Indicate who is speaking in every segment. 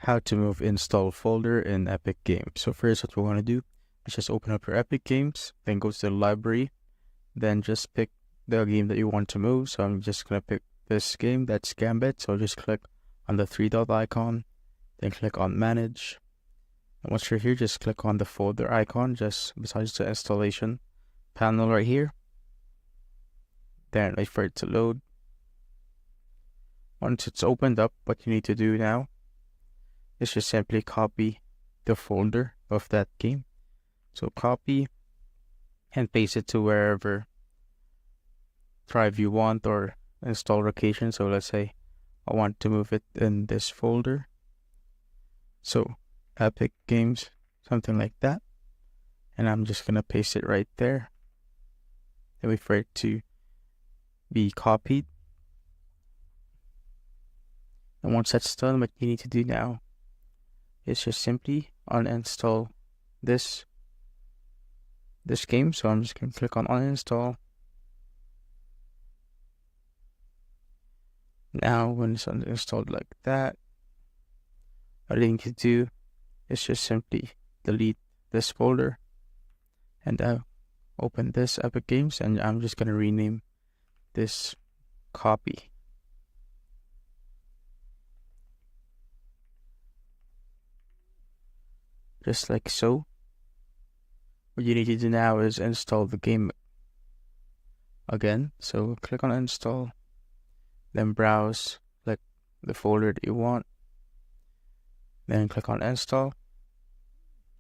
Speaker 1: How to move install folder in Epic Games. So first what we want to do is just open up your Epic Games, then go to the library, then just pick the game that you want to move. So I'm just going to pick this game, that's Gambit. So just click on the three dot icon, then click on manage. And once you're here, just click on the folder icon just besides the installation panel right here. Then wait for it to load. Once it's opened up, what you need to do now is just simply copy the folder of that game. So copy and paste it to wherever drive you want or install location. So let's say I want to move it in this folder. So Epic Games, something like that. And I'm just going to paste it right there. And wait for it to be copied. And once that's done, what you need to do now is just simply uninstall this game. So I'm just going to click on uninstall. Now when it's uninstalled like that, what I need to do is just simply delete this folder and open this Epic Games, and I'm just going to rename this copy. Just like so. What you need to do now is install the game again. So click on install, then browse like the folder that you want, then click on install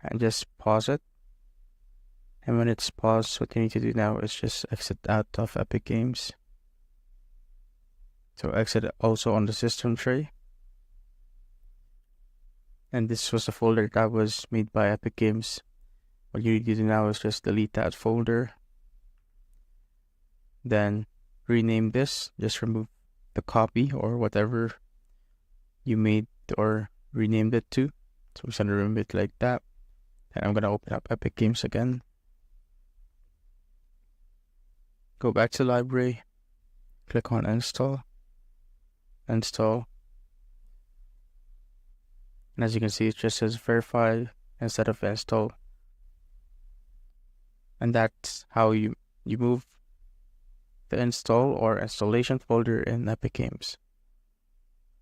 Speaker 1: and just pause it. And when it's paused, what you need to do now is just exit out of Epic Games. So exit also on the system tray. And this was the folder that was made by Epic Games. What you need to do now is just delete that folder. Then rename this. Just remove the copy or whatever you made or renamed it to. So we're going to remove it like that. And I'm going to open up Epic Games again. Go back to library. Click on install. Install. And as you can see, it just says verified instead of install. And that's how you move the install or installation folder in Epic Games.